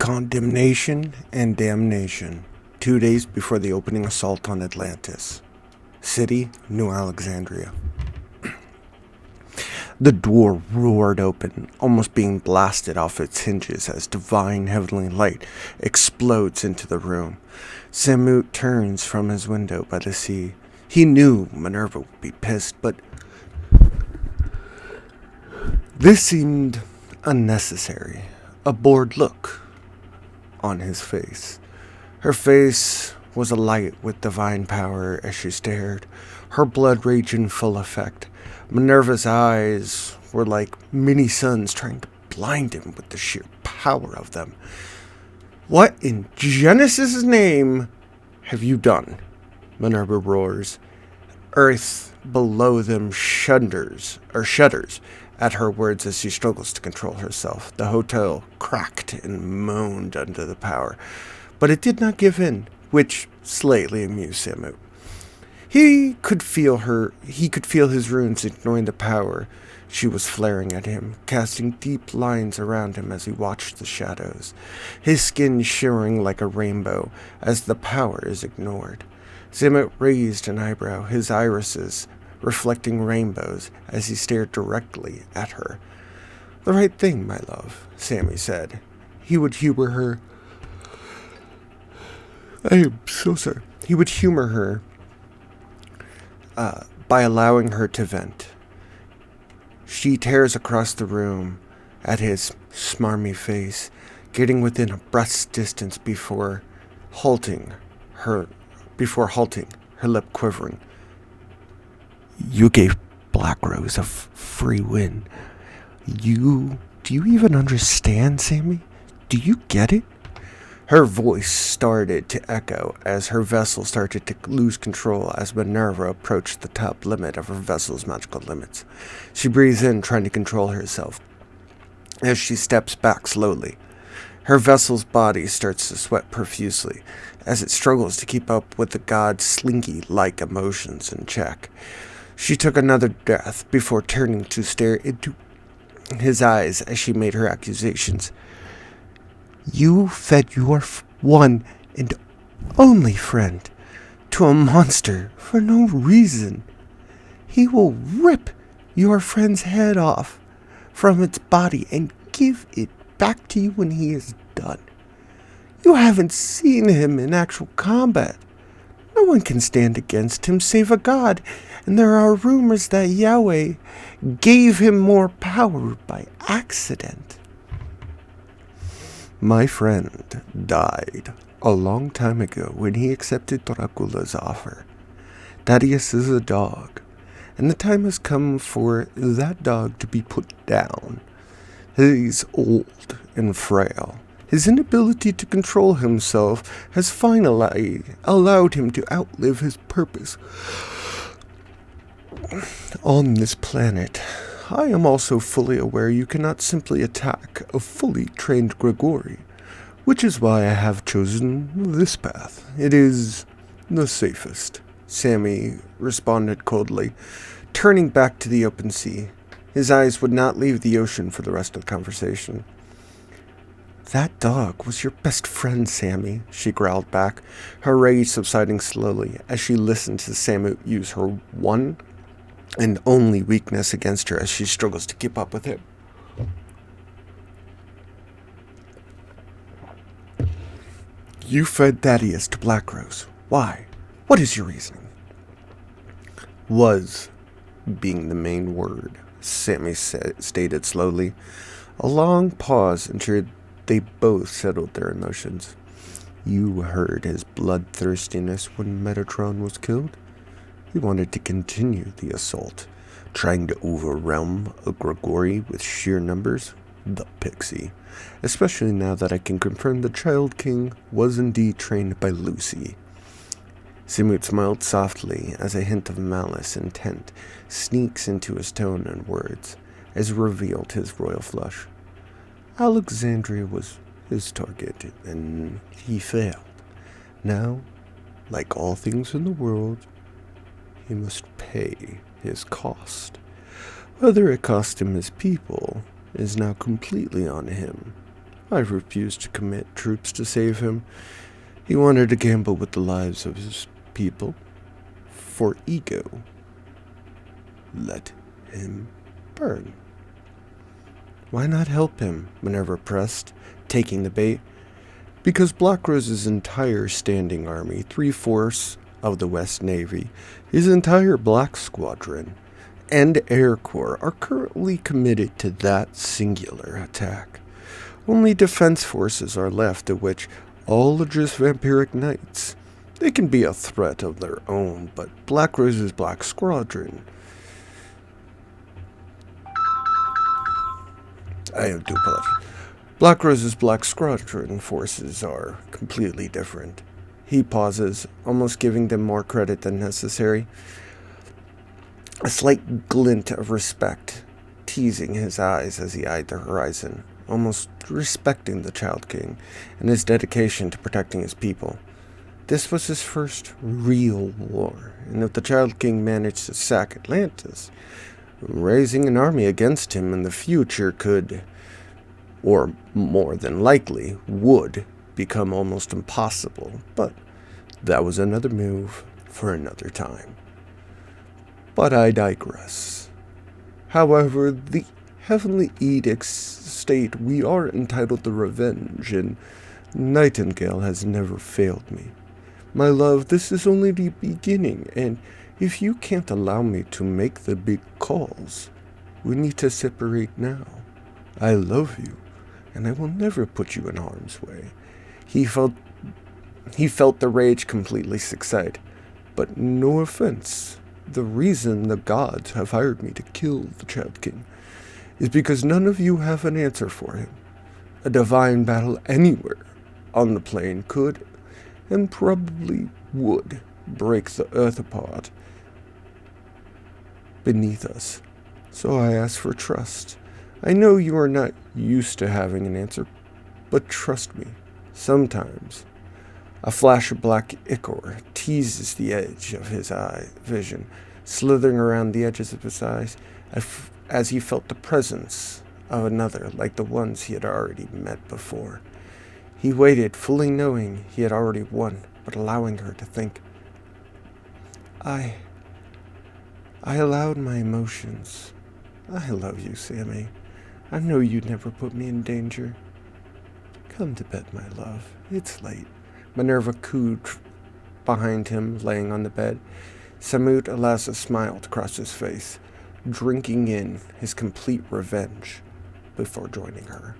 Condemnation and Damnation, 2 days before the opening assault on Atlantis. City, New Alexandria. The door roared open, almost being blasted off its hinges as divine heavenly light explodes into the room. Samut turns from his window by the sea. He knew Minerva would be pissed, but this seemed unnecessary. A bored look on his face. Her face was alight with divine power as she stared, her blood rage in full effect. Minerva's eyes were like mini suns trying to blind him with the sheer power of them. "What in Genesis' name have you done?" Minerva roars. Earth below them shudders at her words as she struggles to control herself. The hotel cracked and moaned under the power, but it did not give in, which slightly amused Samut. He could feel his runes ignoring the power she was flaring at him, casting deep lines around him as he watched the shadows, his skin shimmering like a rainbow as the power is ignored. Samut raised an eyebrow, his irises reflecting rainbows as he stared directly at her. "The right thing, my love," Sammy said. He would humor her. I am so sorry. He would humor her by allowing her to vent. She tears across the room at his smarmy face, getting within a breath's distance before halting, her lip quivering. "You gave Black Rose a free win. Do you even understand, Sammy? Do you get it?" Her voice started to echo as her vessel started to lose control as Minerva approached the top limit of her vessel's magical limits. She breathes in, trying to control herself, as she steps back slowly. Her vessel's body starts to sweat profusely as it struggles to keep up with the god's slinky-like emotions in check. She took another breath before turning to stare into his eyes as she made her accusations. "You fed your one and only friend to a monster for no reason. He will rip your friend's head off from its body and give it back to you when he is done. You haven't seen him in actual combat. No one can stand against him save a god, and there are rumors that Yahweh gave him more power by accident. My friend died a long time ago when he accepted Dracula's offer. Thaddeus is a dog, and the time has come for that dog to be put down. He's old and frail. His inability to control himself has finally allowed him to outlive his purpose on this planet. I am also fully aware you cannot simply attack a fully trained Grigori, which is why I have chosen this path. It is the safest," Sammy responded coldly, turning back to the open sea. His eyes would not leave the ocean for the rest of the conversation. "That dog was your best friend, Sammy," she growled back, her rage subsiding slowly as she listened to Samut use her one and only weakness against her as she struggles to keep up with him. "You fed Thaddeus to Black Rose. Why? What is your reasoning?" "Was" being the main word, Sammy stated slowly. A long pause ensured they both settled their emotions. "You heard his bloodthirstiness when Metatron was killed. He wanted to continue the assault, trying to overwhelm a Grigori with sheer numbers. The pixie. Especially now that I can confirm the Child King was indeed trained by Lucy." Samut smiled softly as a hint of malice intent sneaks into his tone and words, as revealed his royal flush. "Alexandria was his target, and he failed. Now, like all things in the world, he must pay his cost. Whether it cost him his people is now completely on him. I refused to commit troops to save him. He wanted to gamble with the lives of his people. For ego. Let him burn. Why not help him? Minerva pressed, taking the bait. Because Black Rose's entire standing army, 3/4 of the West Navy, his entire Black Squadron, and Air Corps are currently committed to that singular attack. Only defense forces are left, of which all are just vampiric knights. They can be a threat of their own, but Black Rose's Black Squadron... I do apologize. Black Rose's Black Squadron forces are completely different. He pauses, almost giving them more credit than necessary. A slight glint of respect teasing his eyes as he eyed the horizon, almost respecting the Child King and his dedication to protecting his people. This was his first real war, and if the Child King managed to sack Atlantis, raising an army against him in the future could, or more than likely would, become almost impossible. But that was another move for another time. But I digress. However, the heavenly edicts state we are entitled to revenge, and Nightingale has never failed me. My love, this is only the beginning, and if you can't allow me to make the big calls, we need to separate now. I love you, and I will never put you in harm's way. He felt the rage completely subside. But no offense, the reason the gods have hired me to kill the Child King is because none of you have an answer for him. A divine battle anywhere on the plane could, and probably would, break the earth apart beneath us. So I ask for trust. I know you are not used to having an answer, but trust me, sometimes a flash of black ichor teases the edge of his eye vision, slithering around the edges of his eyes as he felt the presence of another like the ones he had already met before. He waited, fully knowing he had already won, but allowing her to think. I allowed my emotions. I love you, Sammy. I know you'd never put me in danger. Come to bed, my love. It's late. Minerva cooed behind him, laying on the bed. Samut allows a smile to cross his face, drinking in his complete revenge before joining her.